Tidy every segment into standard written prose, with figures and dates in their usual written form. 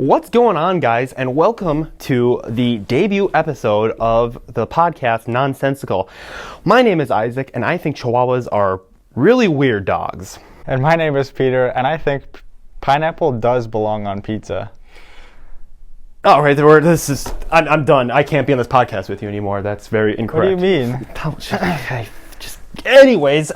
What's going on, guys, and welcome to the debut episode of the podcast Nonsensical. My name is Isaac, and I think Chihuahuas are really weird dogs. And my name is Peter, and I think pineapple does belong on pizza. All right, I'm done. I can't be on this podcast with you anymore. That's very incorrect. What do you mean? Anyways,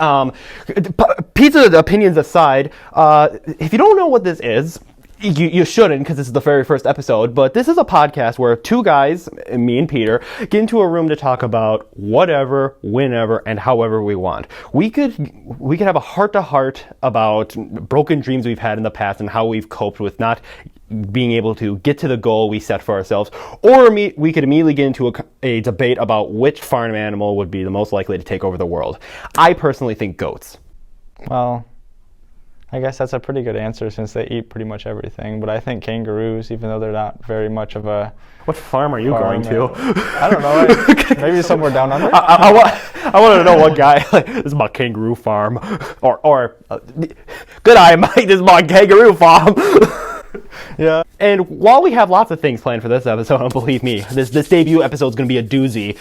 pizza opinions aside, if you don't know what this is, you shouldn't, because this is the very first episode, but this is a podcast where two guys, me and Peter, get into a room to talk about whatever, whenever, and however we want. We could have a heart-to-heart about broken dreams we've had in the past and how we've coped with not being able to get to the goal we set for ourselves, or we could immediately get into a debate about which farm animal would be the most likely to take over the world. I personally think goats. Well, I guess that's a pretty good answer since they eat pretty much everything, but I think kangaroos, even though they're not very much of a... What farm are you going to? I don't know. Maybe somewhere down under? I want to know what guy, like, this is my kangaroo farm. Or good eye, Mike, this is my kangaroo farm. Yeah. And while we have lots of things planned for this episode, and believe me, this debut episode is going to be a doozy.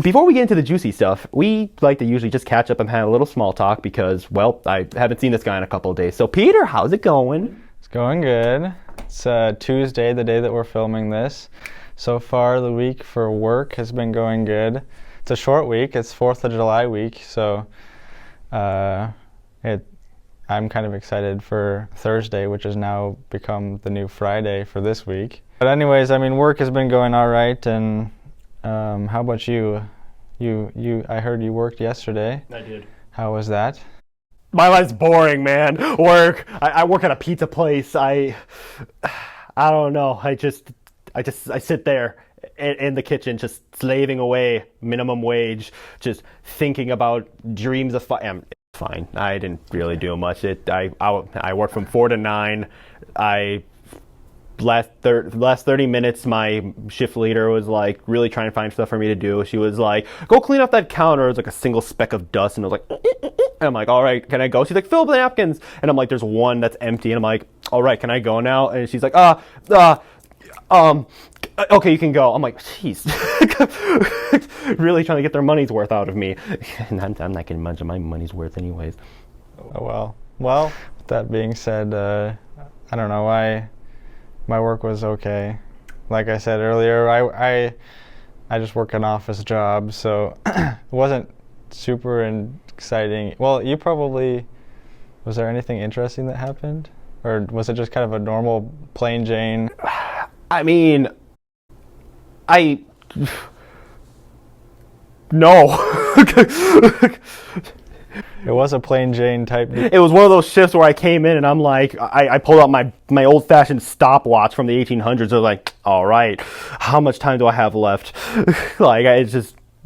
Before we get into the juicy stuff, we like to usually just catch up and have a little small talk because, well, I haven't seen this guy in a couple of days. So, Peter, how's it going? It's going good. It's Tuesday, the day that we're filming this. So far, the week for work has been going good. It's a short week. It's 4th of July week, so I'm kind of excited for Thursday, which has now become the new Friday for this week. But anyways, I mean, work has been going all right, and how about you? I heard you worked yesterday. I did. How was that? My life's boring, man. Work. I work at a pizza place. I don't know. I sit there in the kitchen, just slaving away, minimum wage, just thinking about dreams of fine. I didn't really do much. I worked from 4 to 9. Last 30 minutes, my shift leader was like really trying to find stuff for me to do. She was like, "Go clean up that counter." It was like a single speck of dust, and I was like, and I'm like, "All right, can I go?" She's like, "Fill up the napkins," and I'm like, "There's one that's empty," and I'm like, "All right, can I go now?" And she's like, "Okay, you can go." I'm like, "Jeez," really trying to get their money's worth out of me, and I'm not getting much of my money's worth anyways. Oh well. Well, with that being said, I don't know. My work was okay. Like I said earlier, I just work an office job, so it wasn't super exciting. Well, was there anything interesting that happened? Or was it just kind of a normal plain Jane? I mean, no. It was a plain Jane type. It was one of those shifts where I came in and I'm like, I pulled out my old-fashioned stopwatch from the 1800s. I was like, all right, how much time do I have left? Like,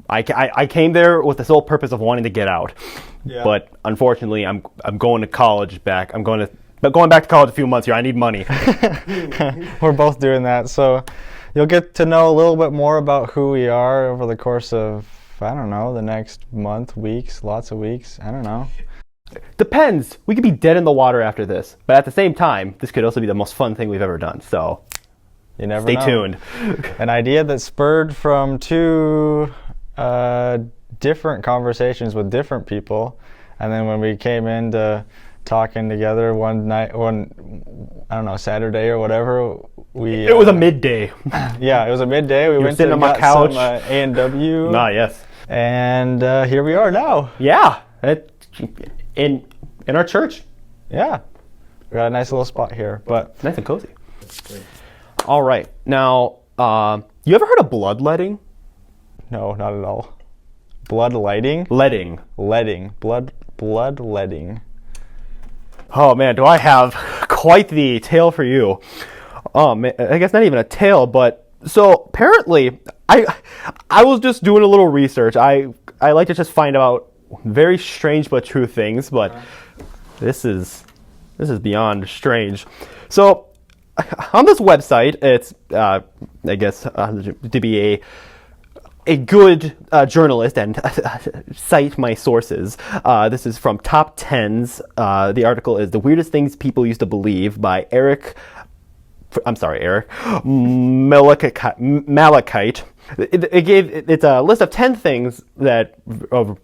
I came there with the sole purpose of wanting to get out. Yeah. But unfortunately, I'm going to college back. Going back to college a few months here. I need money. We're both doing that. So you'll get to know a little bit more about who we are over the course of, I don't know, the next month, weeks, lots of weeks. I don't know. Depends. We could be dead in the water after this. But at the same time, this could also be the most fun thing we've ever done. So you never stay know. tuned. An idea that spurred from two different conversations with different people. And then when we came into talking together one night, I don't know, Saturday or whatever, it was a midday. Yeah, it was a midday. We went sitting to on my couch. Some A&W. Ah, yes. And here we are now. Yeah, in our church. Yeah, we got a nice little spot here, but nice and cozy. All right, now, you ever heard of bloodletting? No, not at all. Blood lighting? Letting. Bloodletting. Oh man, do I have quite the tale for you. Oh man, I guess not even a tale, but so apparently I was just doing a little research. I like to just find out very strange but true things, but this is beyond strange. So on this website, it's I guess to be a good journalist and cite my sources. This is from Top 10s. The article is The Weirdest Things People Used to Believe by Eric I'm sorry, Eric, malachite. It's a list of 10 things that of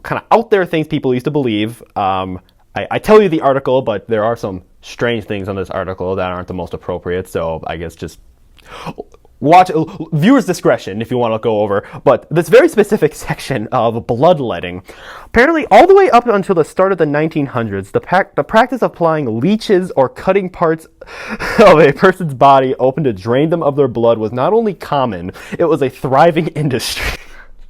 kind of out there things people used to believe. I tell you the article, but there are some strange things on this article that aren't the most appropriate, so I guess just watch viewers' discretion if you want to go over. But this very specific section of bloodletting, apparently all the way up until the start of the 1900s, the practice of applying leeches or cutting parts of a person's body open to drain them of their blood was not only common, it was a thriving industry.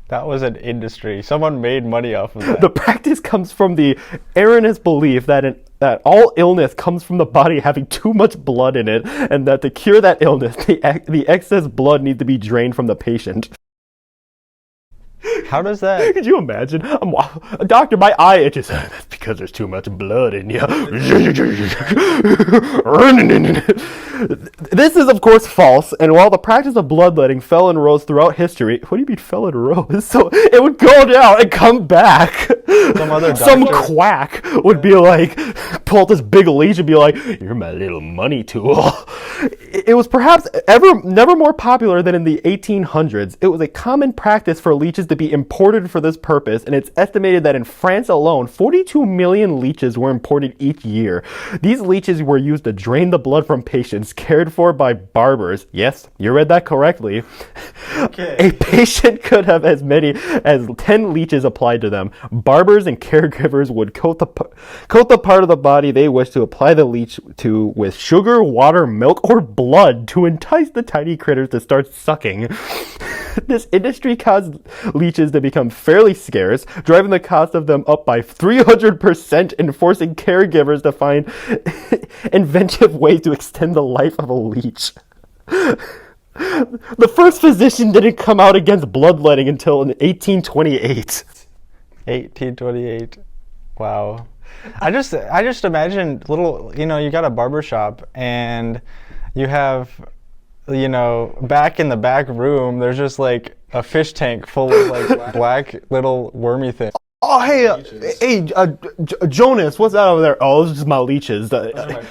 That was an industry. Someone made money off of that. The practice comes from the erroneous belief that all illness comes from the body having too much blood in it, and that to cure that illness, the excess blood needs to be drained from the patient. How does that? Could you imagine? Doctor, my eye itches. That's because there's too much blood in you. This is, of course, false. And while the practice of bloodletting fell and rose throughout history, what do you mean fell and rose? So it would go down and come back. Some quack would be like, pull out this big leech and be like, "You're my little money tool." It was perhaps never more popular than in the 1800s. It was a common practice for leeches to be imported for this purpose, and it's estimated that in France alone, 42 million leeches were imported each year. These leeches were used to drain the blood from patients cared for by barbers. Yes, you read that correctly. Okay. A patient could have as many as 10 leeches applied to them. Barbers and caregivers would coat the part of the body they wish to apply the leech to with sugar, water, milk, or blood to entice the tiny critters to start sucking. This industry caused leeches to become fairly scarce, driving the cost of them up by 300% and forcing caregivers to find inventive ways to extend the life of a leech. The first physician didn't come out against bloodletting until in 1828. 1828. Wow. I just imagine little, you got a barber shop and you have, back in the back room, there's just like a fish tank full of like black little wormy things. Oh, hey, Jonas, what's that over there? Oh, those are just my leeches. Those are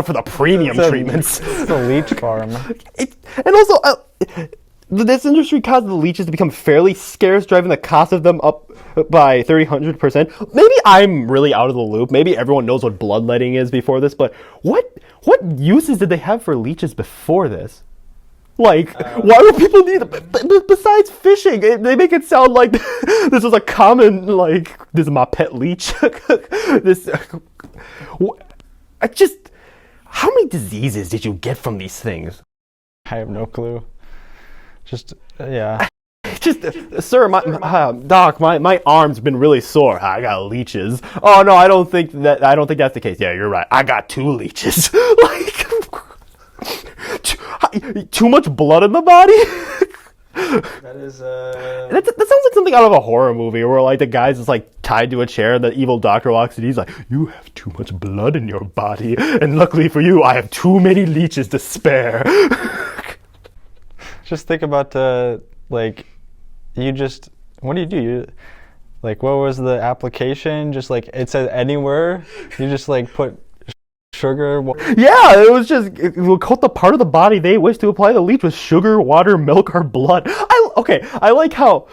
for the premium treatments. It's the leech farm. And also, this industry caused the leeches to become fairly scarce, driving the cost of them up by 300%. Maybe I'm really out of the loop. Maybe everyone knows what bloodletting is before this, but what uses did they have for leeches before this? Like, why would people need it? Besides fishing, they make it sound like this was a common, like, this is my pet leech. How many diseases did you get from these things? I have no clue. Yeah. Sir, doc, my arm's been really sore. I got leeches. Oh no, I don't think that's the case. Yeah, you're right. I got 2 leeches. Like, too much blood in the body. That sounds like something out of a horror movie where like the guy's just like tied to a chair and the evil doctor walks in. He's like, "You have too much blood in your body, and luckily for you, I have too many leeches to spare." Just think about what do? Like, what was the application? Just like, it said anywhere, you just like put sugar. Yeah, it was just, it will coat the part of the body they wish to apply the leech with sugar, water, milk, or blood. I like how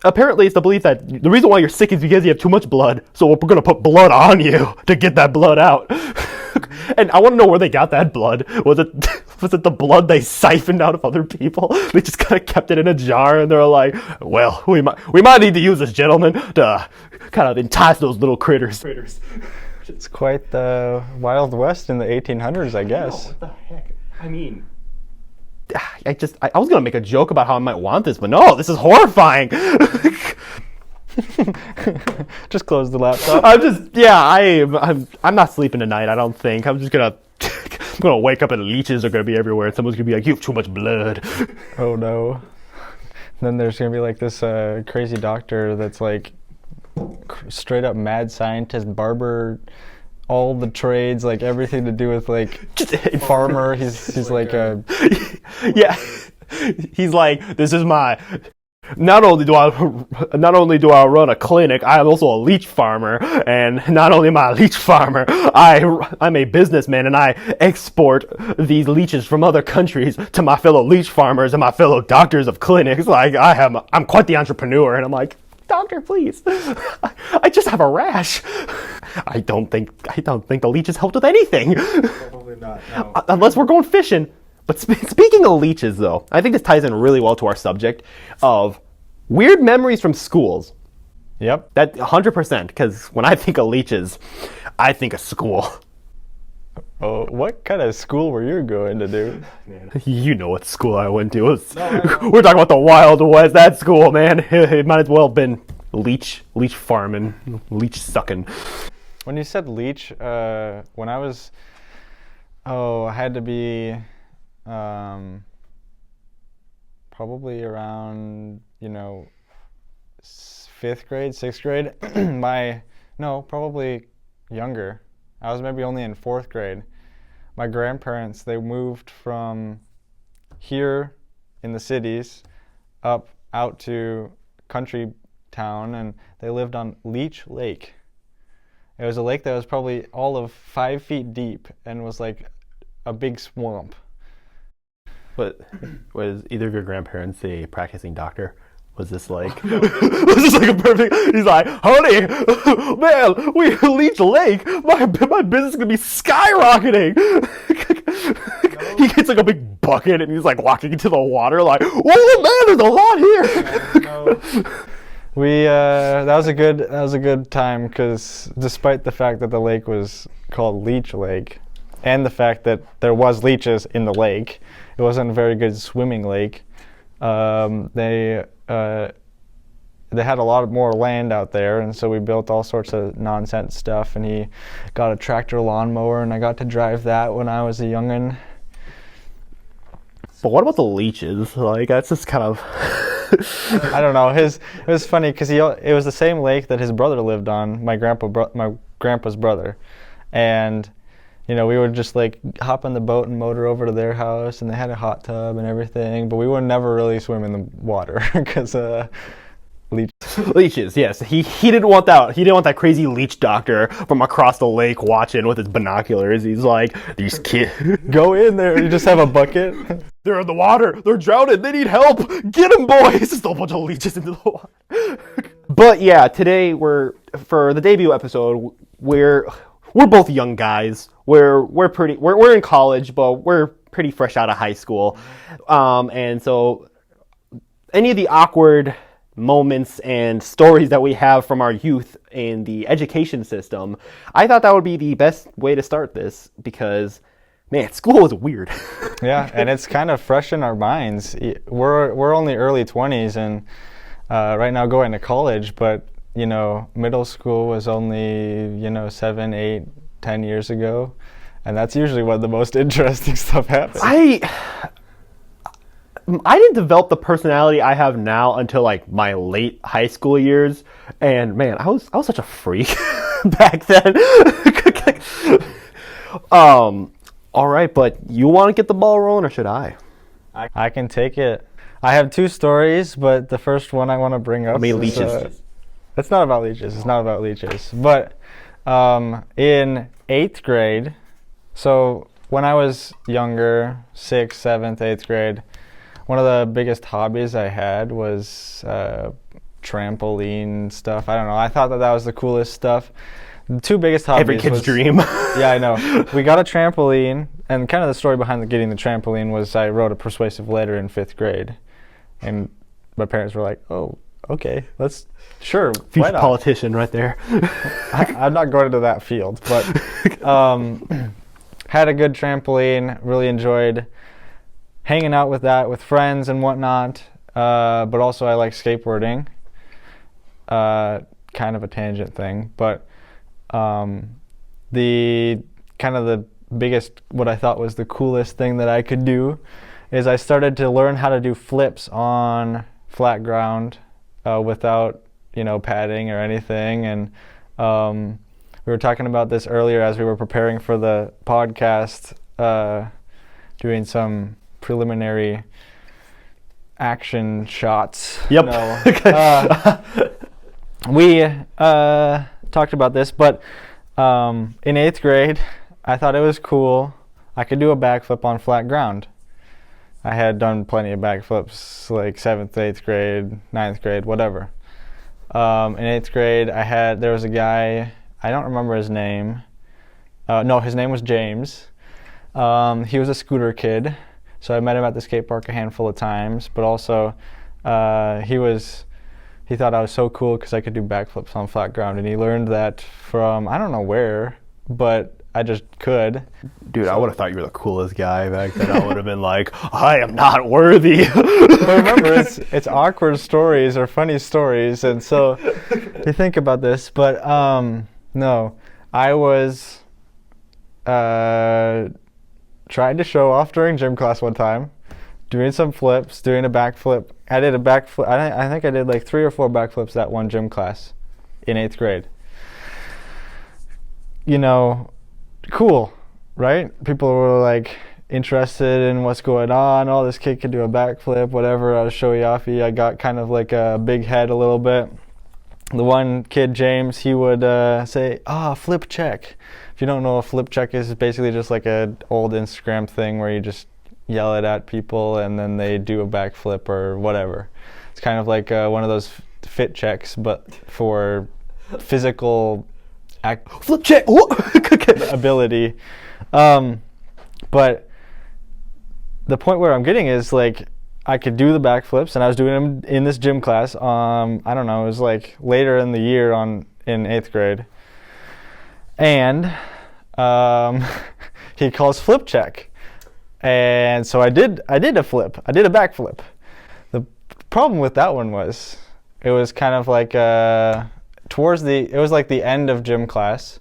apparently it's the belief that the reason why you're sick is because you have too much blood, so we're going to put blood on you to get that blood out. And I want to know where they got that blood. Was it the blood they siphoned out of other people? They just kind of kept it in a jar, and they're like, "Well, we might need to use this, gentleman, to kind of entice those little critters." It's quite the Wild West in the 1800s, I guess. What the heck? I mean, I was gonna make a joke about how I might want this, but no, this is horrifying. Just close the laptop. I'm not sleeping tonight. I don't think. I'm gonna wake up and leeches are gonna be everywhere, and someone's gonna be like, "You have too much blood." Oh no. Then there's gonna be like this crazy doctor that's like straight up mad scientist, barber, all the trades, like everything to do with like farmer. He's like a yeah. He's like, this is my Not only do I run a clinic, I am also a leech farmer, and not only am I a leech farmer, I'm a businessman, and I export these leeches from other countries to my fellow leech farmers and my fellow doctors of clinics. Like I'm quite the entrepreneur, and I'm like, doctor, please, I just have a rash. I don't think the leeches helped with anything. Probably not. No. Unless we're going fishing. But speaking of leeches, though, I think this ties in really well to our subject of weird memories from schools. Yep. That 100%, because when I think of leeches, I think of school. Oh, what kind of school were you going to do? You know what school I went to. We're talking about the Wild West. That school, man. It might as well have been leech farming, leech sucking. When you said leech, when I was, I had to be probably around, 5th grade, 6th grade. Probably younger. I was maybe only in 4th grade. My grandparents, they moved from here in the cities up out to country town, and they lived on Leech Lake. It was a lake that was probably all of 5 feet deep and was like a big swamp. But was either of your grandparents a practicing doctor? Was this like a perfect? He's like, honey, man, we Leech Lake. My business is gonna be skyrocketing. He gets like a big bucket and he's like walking into the water, like, whoa, man, there's a lot here. No. That was a good time, because despite the fact that the lake was called Leech Lake, and the fact that there was leeches in the lake, it wasn't a very good swimming lake. They had a lot more land out there, and so we built all sorts of nonsense stuff, and he got a tractor lawnmower, and I got to drive that when I was a youngin'. But what about the leeches? Like, that's just kind of... I don't know. It was funny because it was the same lake that his brother lived on, my grandpa's brother, and we would just like hop on the boat and motor over to their house, and they had a hot tub and everything, but we would never really swim in the water because leeches. Yes, he didn't want that. He didn't want that crazy leech doctor from across the lake watching with his binoculars. He's like, these kids go in there. You just have a bucket. They're in the water. They're drowning. They need help. Get them, boys! Just a whole bunch of leeches into the water. But yeah, today for the debut episode, we're both young guys. We're in college, but we're pretty fresh out of high school, and so any of the awkward moments and stories that we have from our youth in the education system, I thought that would be the best way to start this, because man, school was weird. Yeah, and it's kind of fresh in our minds. We're only early 20s, and right now going to college, but middle school was only 7, 8, 10 years ago, and that's usually when the most interesting stuff happens. I didn't develop the personality I have now until like my late high school years, and man, I was such a freak back then. All right, but you want to get the ball rolling, or should I? I can take it. I have 2 stories, but the first one I want to bring up is leeches. It's not about leeches. It's not about leeches. But in 8th grade, so when I was younger, 6th, 7th, 8th grade, one of the biggest hobbies I had was trampoline stuff. I don't know. I thought that was the coolest stuff. The 2 biggest hobbies. Every kid's dream. Yeah, I know. We got a trampoline, and kind of the story behind getting the trampoline was I wrote a persuasive letter in 5th grade, and my parents were like, "Oh, okay, sure." Future politician right there. I'm not going into that field, but had a good trampoline. Really enjoyed hanging out with that with friends and whatnot. But also I like skateboarding. Kind of a tangent thing, but the kind of the biggest, what I thought was the coolest thing that I could do, is I started to learn how to do flips on flat ground without padding or anything. And we were talking about this earlier as we were preparing for the podcast, doing some preliminary action shots. Yep. No. We talked about this, but in 8th grade, I thought it was cool. I could do a backflip on flat ground. I had done plenty of backflips, like 7th, 8th grade, 9th grade, whatever. In 8th grade, there was a guy, I don't remember his name. No, his name was James. He was a scooter kid, so I met him at the skate park a handful of times, but also he thought I was so cool because I could do backflips on flat ground, and he learned that from, I don't know where, but I just could. Dude, I would have thought you were the coolest guy back then. I would have been like, I am not worthy. But remember, it's awkward stories or funny stories, and so you think about this, but no, I was trying to show off during gym class one time, doing some flips, doing a backflip. I did a backflip. I think I did like 3 or 4 backflips that one gym class in 8th grade. You know, cool, right? People were like interested in what's going on. Oh, this kid can do a backflip, whatever. I was showy-offy. I got kind of like a big head a little bit. The one kid, James, he would say, flip check. If you don't know what flip check is, it's basically just like an old Instagram thing where you just yell it at people and then they do a backflip or whatever. It's kind of like one of those fit checks, but for physical flip check ability. But the point where I'm getting is like I could do the backflips, and I was doing them in this gym class. I don't know, it was like later in the year in 8th grade, and he calls flip check, and so I did a flip. I did a backflip. The problem with that one was it was kind of like it was like the end of gym class.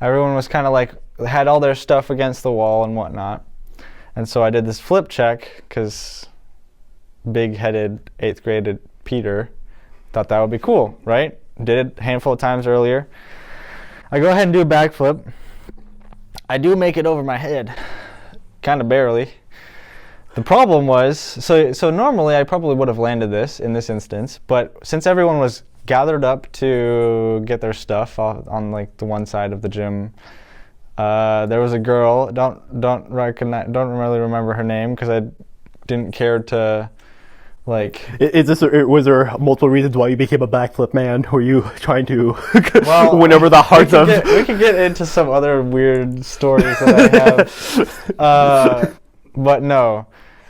Everyone was kind of like had all their stuff against the wall and whatnot, and so I did this flip check because big-headed 8th grade Peter thought that would be cool, right? Did it a handful of times earlier. I go ahead and do a backflip. I do make it over my head, kind of barely. The problem was, so normally I probably would have landed this in this instance, but since everyone was gathered up to get their stuff on like the one side of the gym, there was a girl. Don't really remember her name because I didn't care to like. Was there multiple reasons why you became a backflip man? Were you trying to win over the hearts of? We could get into some other weird stories that I have, but no,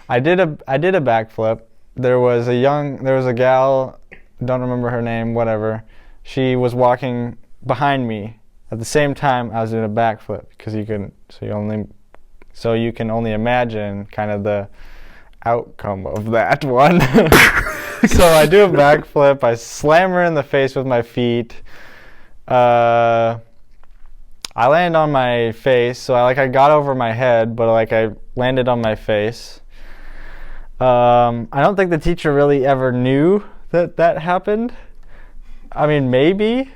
I did a backflip. There was a gal. Don't remember her name. Whatever. She was walking behind me at the same time I was doing a backflip because you can only imagine kind of the outcome of that one. So I do a backflip. I slam her in the face with my feet. I land on my face, so I got over my head, but I landed on my face. I don't think the teacher really ever knew that happened. I mean, maybe,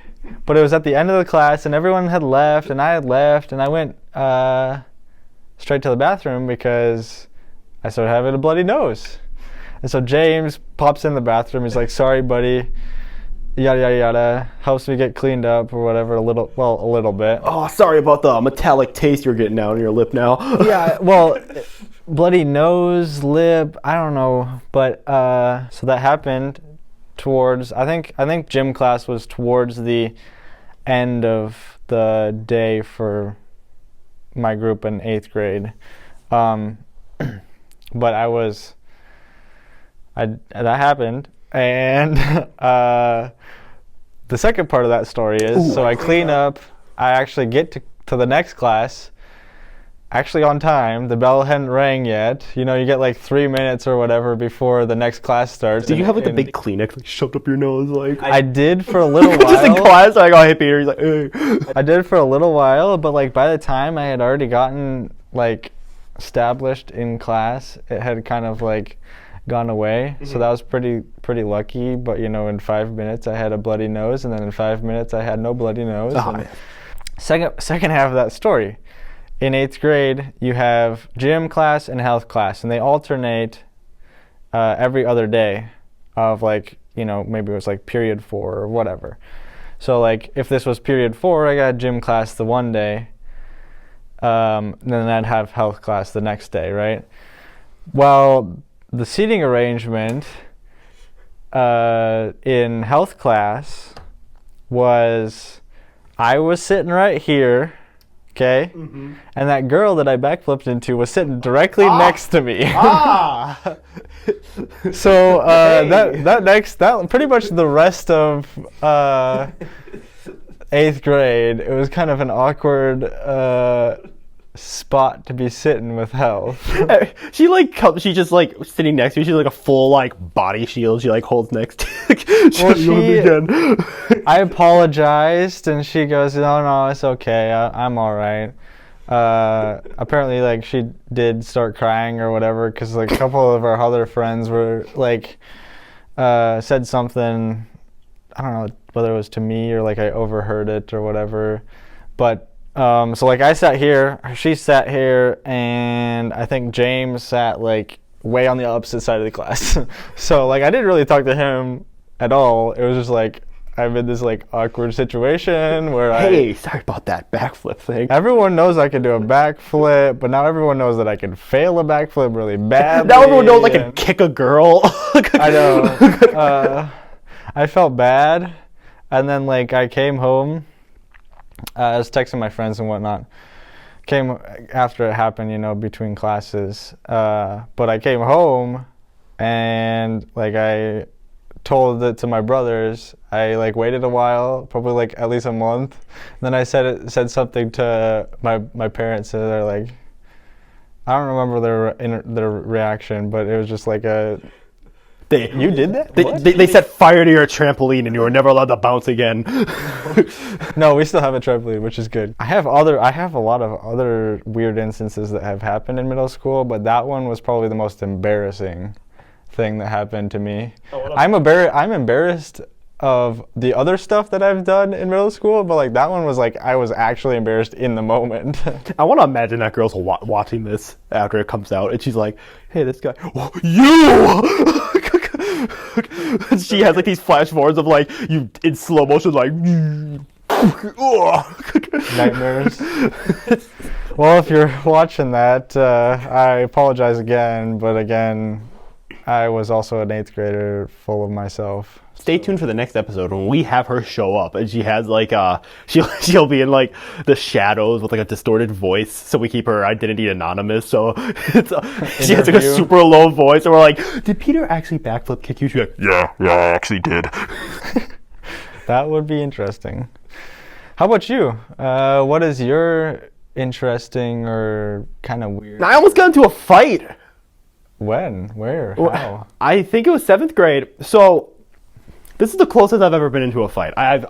but it was at the end of the class, and everyone had left, and I had left, and I went straight to the bathroom because I started having a bloody nose. And so James pops in the bathroom. He's like, "Sorry, buddy," yada yada yada. Helps me get cleaned up or whatever a little bit. Oh, sorry about the metallic taste you're getting down your lip now. Yeah, well, bloody nose, lip, I don't know, but so that happened towards I think gym class was towards the end of the day for my group in 8th grade. But that happened, and the second part of that story is, so I clean up, I actually get to the next class, actually on time. The bell hadn't rang yet. You know, you get like 3 minutes or whatever before the next class starts. Did you have like the big Kleenex shoved up your nose? I did for a little while. Just in class, hey Peter, he's like, hey. I did for a little while, but by the time I had already gotten established in class, it had kind of gone away. Mm-hmm. So that was pretty lucky. But in 5 minutes I had a bloody nose, and then in 5 minutes I had no bloody nose. Second half of that story. In 8th grade, you have gym class and health class, and they alternate every other day of like, maybe it was like period 4 or whatever. So like if this was period 4, I got gym class the one day, then I'd have health class the next day, right? Well, the seating arrangement in health class was I was sitting right here, okay? Mm-hmm. And that girl that I backflipped into was sitting directly next to me. So that pretty much the rest of 8th grade, it was kind of an awkward spot to be sitting with health. She's just like sitting next to you. She's like a full like body shield. She like holds next to I apologized and she goes, no, it's okay. I'm all right. Apparently like she did start crying or whatever because like a couple of our other friends were like said something, I don't know whether it was to me or like I overheard it or whatever, but so like I sat here, she sat here, and I think James sat like way on the opposite side of the class. So like I didn't really talk to him at all. It was just like I'm in this like awkward situation where sorry about that backflip thing. Everyone knows I can do a backflip, but now everyone knows that I can fail a backflip really badly. Now everyone knows I can kick a girl. I know. I felt bad, and then like I came home. I was texting my friends and whatnot. Came after it happened, between classes. But I came home, and like I told it to my brothers. I like waited a while, probably like at least a month. And then I said something to my parents, and they're like, I don't remember their reaction, but it was just like you did that? They set fire to your trampoline and you were never allowed to bounce again. No, we still have a trampoline, which is good. I have a lot of other weird instances that have happened in middle school, but that one was probably the most embarrassing thing that happened to me. I'm embarrassed of the other stuff that I've done in middle school, but like that one was like I was actually embarrassed in the moment. I want to imagine that girl's watching this after it comes out, and she's like, "Hey, this guy, you." She has like these flash forwards of like you in slow motion, like nightmares. Well, if you're watching that, I apologize again, but again, I was also an 8th grader full of myself. Stay tuned for the next episode when we have her show up, and she has like she'll be in like the shadows with like a distorted voice, so we keep her identity anonymous. So she has like a super low voice, and we're like, "Did Peter actually backflip kick you?" She's like, "Yeah, I actually did." That would be interesting. How about you? What is your interesting or kind of weird? I almost got into a fight. When? Where? How? I think it was 7th grade. So. This is the closest I've ever been into a fight. I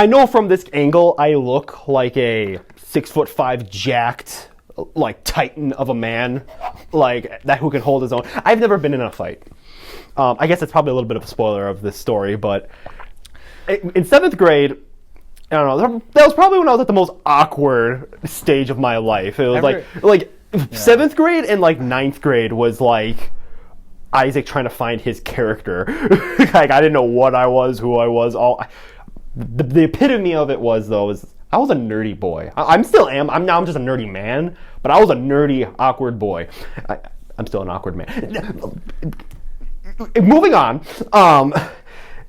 know from this angle I look like a 6'5" jacked, like titan of a man, like that who can hold his own. I've never been in a fight. I guess it's probably a little bit of a spoiler of this story, but in 7th grade, I don't know. That was probably when I was at the most awkward stage of my life. It was like 7th grade and like 9th grade was like Isaac trying to find his character. Like I didn't know what I was, who I was. The epitome of it was though is I was a nerdy boy. I'm still am. I'm just a nerdy man, but I was a nerdy awkward boy. I'm still an awkward man. Moving on.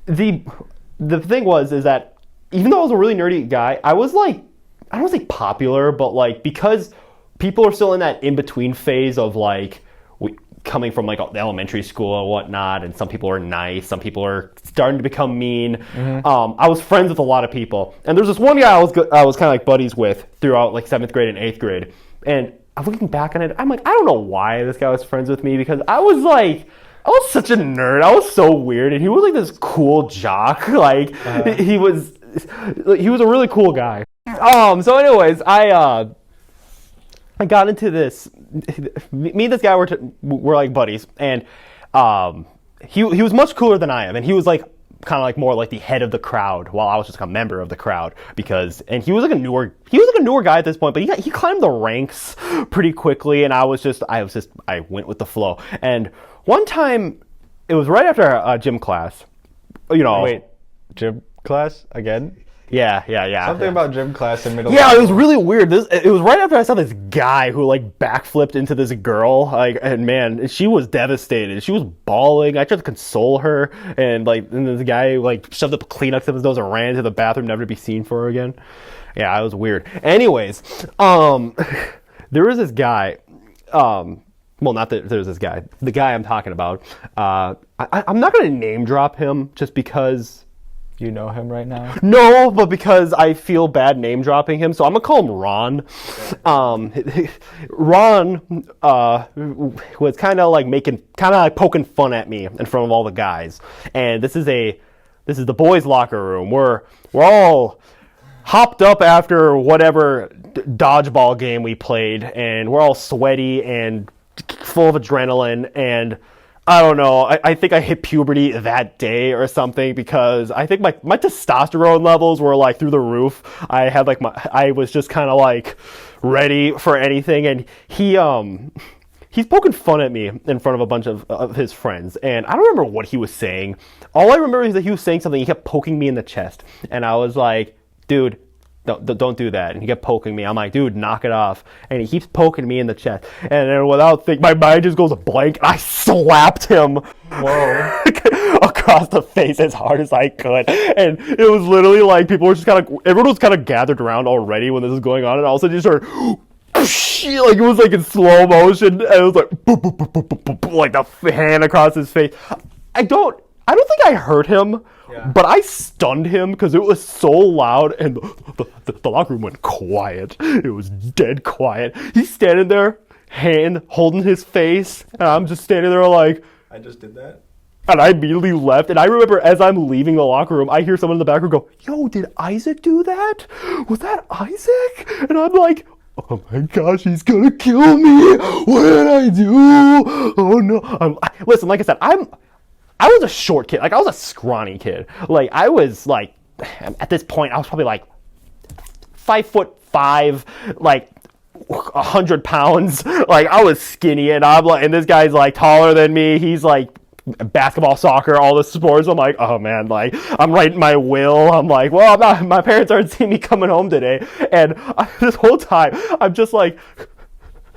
The thing is that even though I was a really nerdy guy, I was like I don't want to say popular, but like because people are still in that in between phase of like. Coming from like the elementary school and whatnot, and some people are nice, some people are starting to become mean. Mm-hmm. I was friends with a lot of people, and there's this one guy I was kind of like buddies with throughout like 7th grade and 8th grade. And I'm looking back on it, I'm like, I don't know why this guy was friends with me because I was such a nerd. I was so weird, and he was like this cool jock. Like he was a really cool guy. So anyways, I got into this. Me and this guy were like buddies, and he was much cooler than I am, and he was like kind of like more like the head of the crowd, while I was just like a member of the crowd. And he was like a newer guy at this point, but he climbed the ranks pretty quickly, and I went with the flow. And one time, it was right after gym class. Wait, gym class again? Yeah. Something about gym class in middle Yeah, school. it was really weird. It was right after I saw this guy who like backflipped into this girl, and man, she was devastated. She was bawling. I tried to console her, and this guy like shoved up a Kleenex up his nose and ran to the bathroom, never to be seen for her again. Yeah, it was weird. Anyways, there was this guy. Well, not that there's this guy. The guy I'm talking about. I'm not going to name drop him just because. You know him right now? No, but because I feel bad name dropping him, so I'm gonna call him Ron. Ron was kind of like poking fun at me in front of all the guys. And this is the boys' locker room. We're all hopped up after whatever dodgeball game we played, and we're all sweaty and full of adrenaline, and I don't know. I think I hit puberty that day or something, because I think my testosterone levels were like through the roof. I was just kind of like ready for anything, and he's poking fun at me in front of a bunch of his friends, and I don't remember what he was saying. All I remember is that he was saying something. He kept poking me in the chest, and I was like, dude, don't do that. And he kept poking me. I'm like, dude, knock it off. And he keeps poking me in the chest. And then without thinking, my mind just goes blank. I slapped him. Whoa. Across the face as hard as I could. And it was literally like everyone was kind of gathered around already when this was going on. And all of a sudden, you started, like it was like in slow motion. And it was like, boop, boop, boop, boop, boop, boop, like the hand across his face. I don't think I hurt him. Yeah. But I stunned him because it was so loud, and the locker room went quiet. It was dead quiet. He's standing there, hand holding his face, and I'm just standing there like, I just did that? And I immediately left, and I remember as I'm leaving the locker room, I hear someone in the back room go, yo, did Isaac do that? Was that Isaac? And I'm like, oh my gosh, he's gonna kill me. What did I do? Oh no. Listen, like I said, I was a short kid. Like, I was a scrawny kid. Like, I was, like, at this point, I was probably, like, 5'5", like, 100 pounds. Like, I was skinny, and and this guy's, like, taller than me. He's, like, basketball, soccer, all the sports. I'm like, oh, man, like, I'm writing my will. I'm like, well, my parents aren't seeing me coming home today. And this whole time, I'm just, like...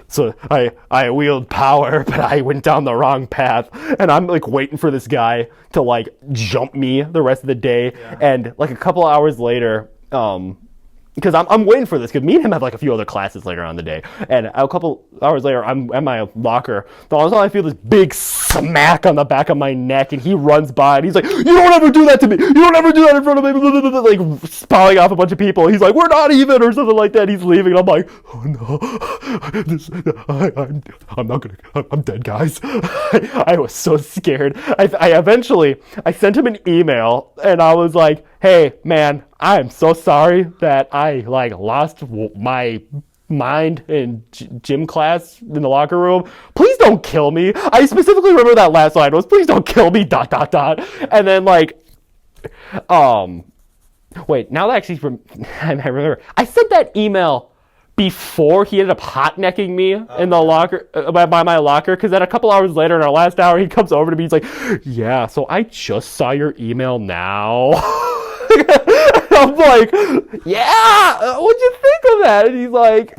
So I wield power, but I went down the wrong path, and I'm like waiting for this guy to like jump me the rest of the day. Yeah. And like a couple hours later, because I'm waiting for this, because me and him have like a few other classes later on in the day, and a couple hours later I'm at my locker. So all of a sudden I feel this big smack on the back of my neck, and he runs by and he's like, you don't ever do that to me, you don't ever do that in front of me, like spouting off a bunch of people. He's like, we're not even, or something like that. He's leaving, and I'm like, oh no, I'm dead, guys. I was so scared. I eventually sent him an email, and I was like, hey man, I'm so sorry that I like lost my mind in gym class in the locker room. Please don't kill me. I specifically remember that last line was, please don't kill me, ... And then like, wait, now that actually I remember, I sent that email before he ended up hot-necking me in the locker, by my locker, because then a couple hours later in our last hour, he comes over to me, he's like, yeah, so I just saw your email now. I'm like, yeah, what'd you think of that? And he's like,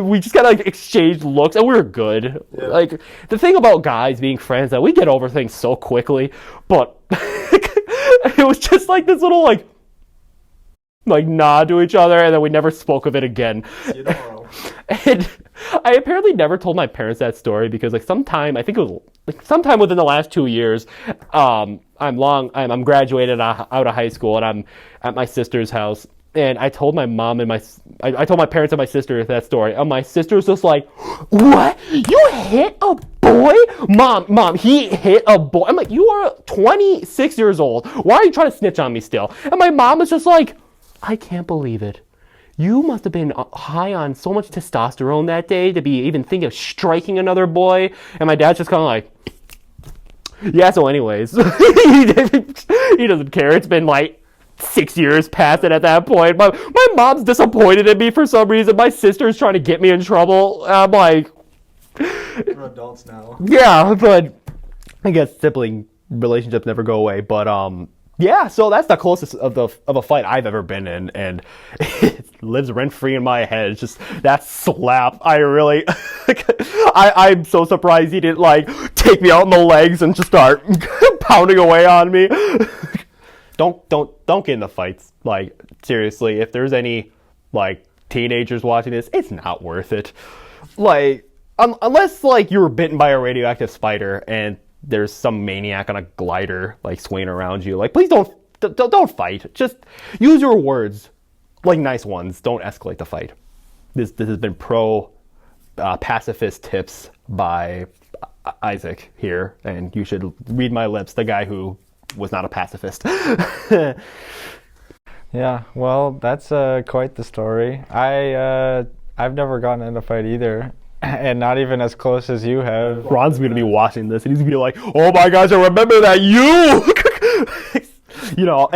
we just kind of like exchanged looks, and we were good. Yeah. Like, the thing about guys being friends, that we get over things so quickly, but it was just like this little like nod to each other, and then we never spoke of it again. See you tomorrow. And I apparently never told my parents that story, because like I think it was like sometime within the last 2 years, I'm graduated out of high school, and I'm at my sister's house, and I told my mom and I told my parents and my sister that story, and my sister's just like, what? You hit a boy? Mom, he hit a boy. I'm like, you are 26 years old. Why are you trying to snitch on me still? And my mom is just like, I can't believe it. You must have been high on so much testosterone that day to be even thinking of striking another boy. And my dad's just kind of like, Yeah, so anyways, he doesn't care. It's been like 6 years past it at that point. My mom's disappointed in me for some reason. My sister's trying to get me in trouble. I'm like, We're adults now. yeah, but I guess sibling relationships never go away. But yeah, so that's the closest of a fight I've ever been in, and it lives rent free in my head. It's just that slap. I really, I'm so surprised he didn't like take me out in the legs and just start pounding away on me. Don't get in the fights. Like, seriously, if there's any like teenagers watching this, it's not worth it. Like, unless like you were bitten by a radioactive spider and there's some maniac on a glider like swinging around you. Like, please don't fight. Just use your words, like nice ones. Don't escalate the fight. This has been pacifist tips by Isaac here, and you should read my lips, the guy who was not a pacifist. Yeah, well, that's quite the story. I've never gotten in a fight either, and not even as close as you have. Ron's gonna be watching this, and he's gonna be like, "Oh my gosh, I remember that you." You know,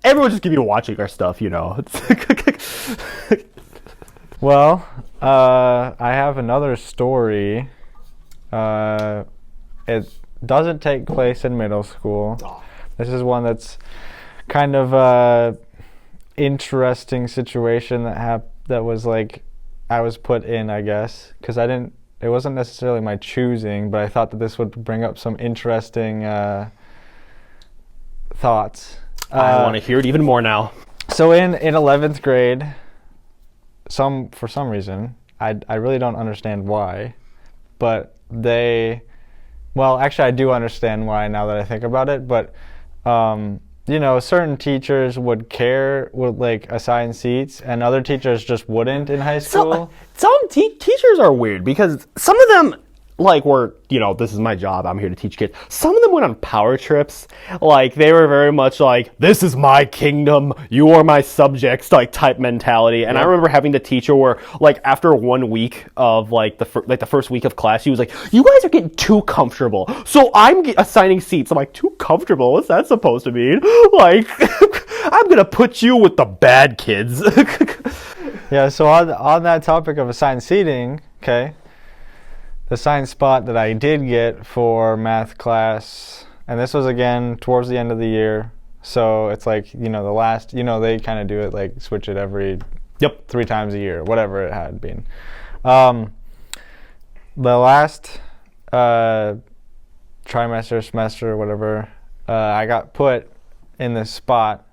everyone's just gonna be watching our stuff. You know. Well, I have another story. It doesn't take place in middle school. This is one that's kind of a interesting situation that was like I was put in, I guess, because it wasn't necessarily my choosing, but I thought that this would bring up some interesting thoughts. I want to hear it even more now. So in 11th grade, for some reason, I really don't understand why, but actually I do understand why now that I think about it, but you know, certain teachers would like assign seats, and other teachers just wouldn't in high school. Some teachers are weird because some of them like were, you know, this is my job, I'm here to teach kids. Some of them went on power trips. Like, they were very much like, this is my kingdom, you are my subjects, like, type mentality. And I remember having the teacher where, like, after 1 week of, like, the first week of class, he was like, you guys are getting too comfortable. So I'm assigning seats. I'm like, too comfortable? What's that supposed to mean? Like, I'm gonna put you with the bad kids. Yeah, so on that topic of assigned seating, okay, the assigned spot that I did get for math class, and this was again towards the end of the year, so it's like, you know, the last, you know, they kind of do it like switch it every 3 times a year, whatever it had been. The last trimester, semester, whatever, I got put in this spot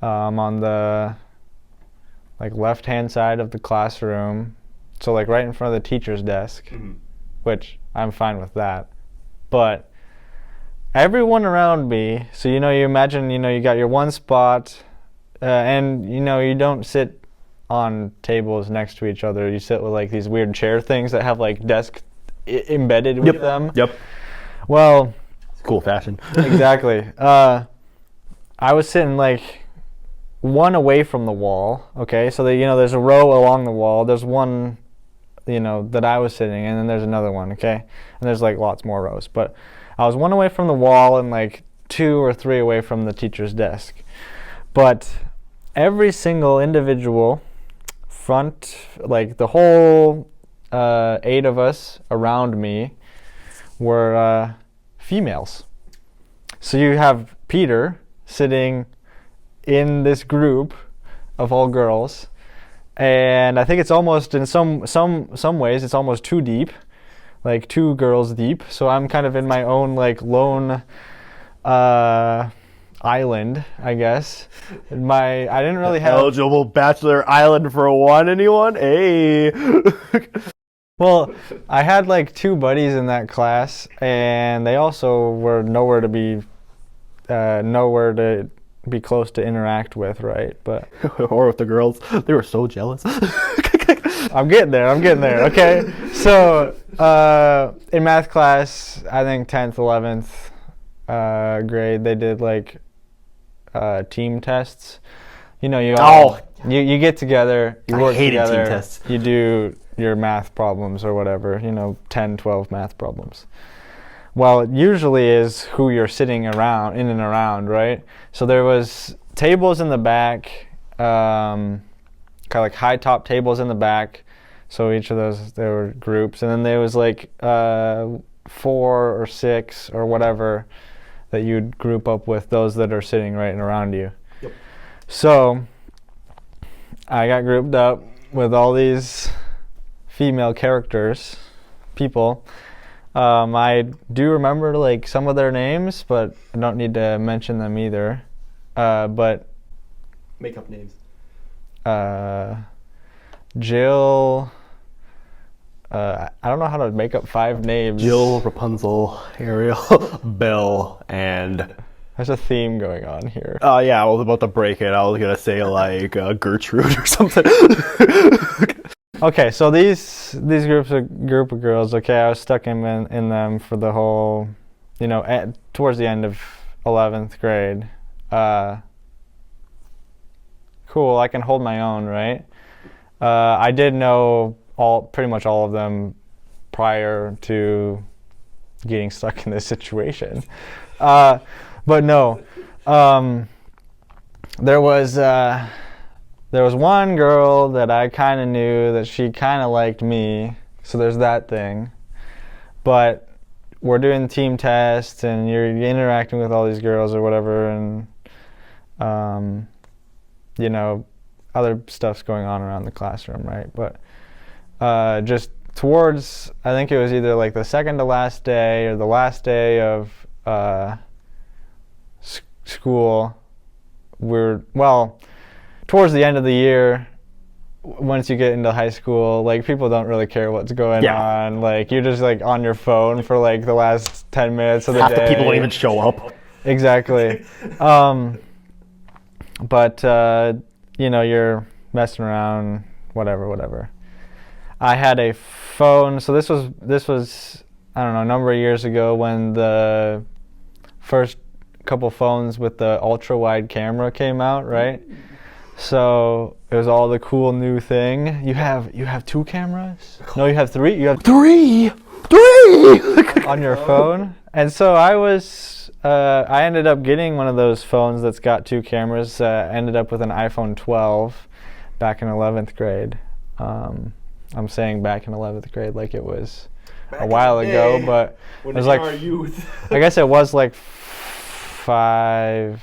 on the like left-hand side of the classroom, so like right in front of the teacher's desk. Mm-hmm. Which I'm fine with that, but everyone around me, so you know, you imagine, you know, you got your one spot, and you know, you don't sit on tables next to each other, you sit with like these weird chair things that have like desk embedded with them. Yep. Well, it's cool fashion. Exactly. I was sitting like one away from the wall, okay, so that, you know, there's a row along the wall, there's one, you know, that I was sitting in, and then there's another one, okay? And there's like lots more rows. But I was one away from the wall and like 2 or 3 away from the teacher's desk. But every single individual like the whole 8 of us around me were females. So you have Peter sitting in this group of all girls, and I think it's almost, in some ways, it's almost too deep, like 2 girls deep. So I'm kind of in my own like lone island, I guess. I didn't really have eligible bachelor island for one. Anyone? Hey. Well, I had like 2 buddies in that class, and they also were nowhere to be close to interact with, right? But or with the girls, they were so jealous. I'm getting there, okay? So in math class, I think 10th, 11th grade, they did like team tests. You know, you get together, you work together, team tests. You do your math problems or whatever, you know, 10, 12 math problems. well, it usually is who you're sitting around, in and around, right? So there was tables in the back, kind of like high top tables in the back. So each of those, there were groups. And then there was like 4 or 6 or whatever that you'd group up with those that are sitting right around you. Yep. So I got grouped up with all these female characters, people. I do remember like some of their names, but I don't need to mention them either. But Make up names. Jill. I don't know how to make up 5 names. Jill, Rapunzel, Ariel, Belle, and... There's a theme going on here. Yeah, I was about to break it. I was going to say, like, Gertrude or something. Okay, so these group of girls, okay, I was stuck in them for the whole, towards the end of 11th grade. Cool, I can hold my own, right? I did know pretty much all of them prior to getting stuck in this situation. But no, there was one girl that I kind of knew that she kind of liked me, so there's that thing. But we're doing team tests and you're interacting with all these girls or whatever, and other stuff's going on around the classroom, right? But just towards, I think it was either like the second to last day or the last day of school, towards the end of the year, once you get into high school, like, people don't really care what's going on. Like, you're just like on your phone for like the last 10 minutes of the day. Half the people don't even show up. Exactly. But you're messing around, whatever. I had a phone, so this was I don't know, a number of years ago when the first couple phones with the ultra wide camera came out, right? So it was all the cool new thing. You have 2 cameras? No, you have 3. You have 3 on your phone. And so I ended up getting one of those phones that's got 2 cameras. Ended up with an iPhone 12 back in 11th grade. I'm saying back in 11th grade like it was a while ago, but it was like, our youth. I guess it was like 4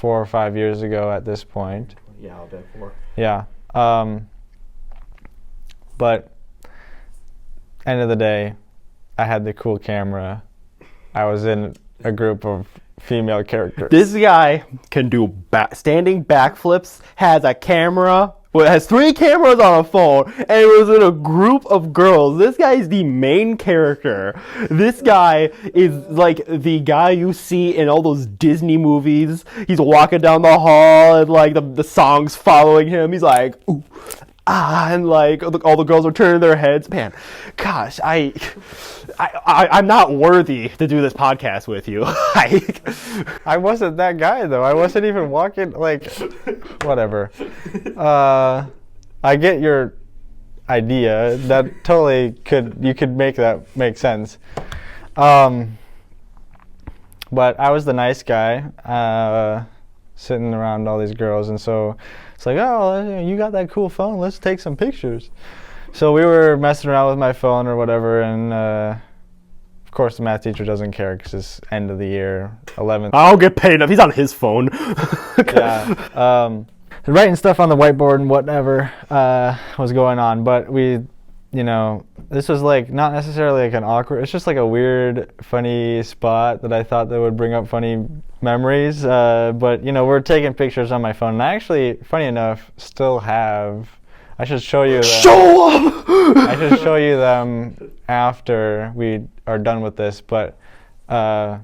or 5 years ago at this point. Yeah, I'll bet 4. Yeah. But end of the day, I had the cool camera. I was in a group of female characters. This guy can do standing backflips, has a camera, has 3 cameras on a phone, and it was in a group of girls. This guy is the main character. This guy is like the guy you see in all those Disney movies. He's walking down the hall and like the song's following him. He's like, ooh, ah, and like all the girls are turning their heads. Man, gosh, I'm not worthy to do this podcast with you. I wasn't that guy though. I wasn't even walking, like, whatever. I get your idea. That totally you could make that make sense. But I was the nice guy, sitting around all these girls, and so it's like, oh, you got that cool phone, let's take some pictures. So we were messing around with my phone or whatever, and of course the math teacher doesn't care because it's end of the year, 11th. I don't get paid enough. He's on his phone. Yeah. Writing stuff on the whiteboard and whatever was going on, but this was like not necessarily like an awkward, it's just like a weird, funny spot that I thought that would bring up funny memories. But we're taking pictures on my phone, and I actually, funny enough, still have. I should show you them. Show up! I should show you them after we are done with this. But no,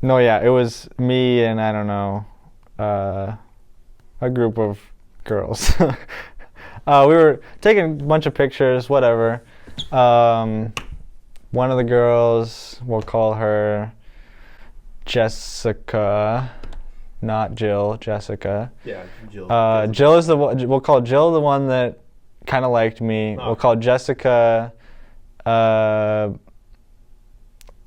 yeah, it was me and I don't know, a group of girls. We were taking a bunch of pictures, whatever. One of the girls, we'll call her Jessica, not Jill, Jessica. Yeah, Jill. Jill is the one, we'll call Jill the one that kind of liked me. We'll call Jessica,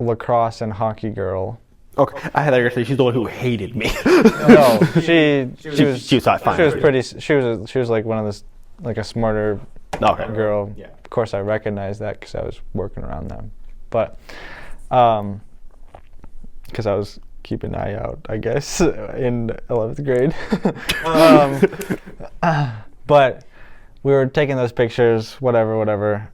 lacrosse and hockey girl. Okay, I had her say she's the one who hated me. No, she was fine. She was like one of this, like a smarter girl. Yeah. Of course, I recognized that because I was working around them, but because I was keeping an eye out, I guess, in 11th grade. But we were taking those pictures, whatever.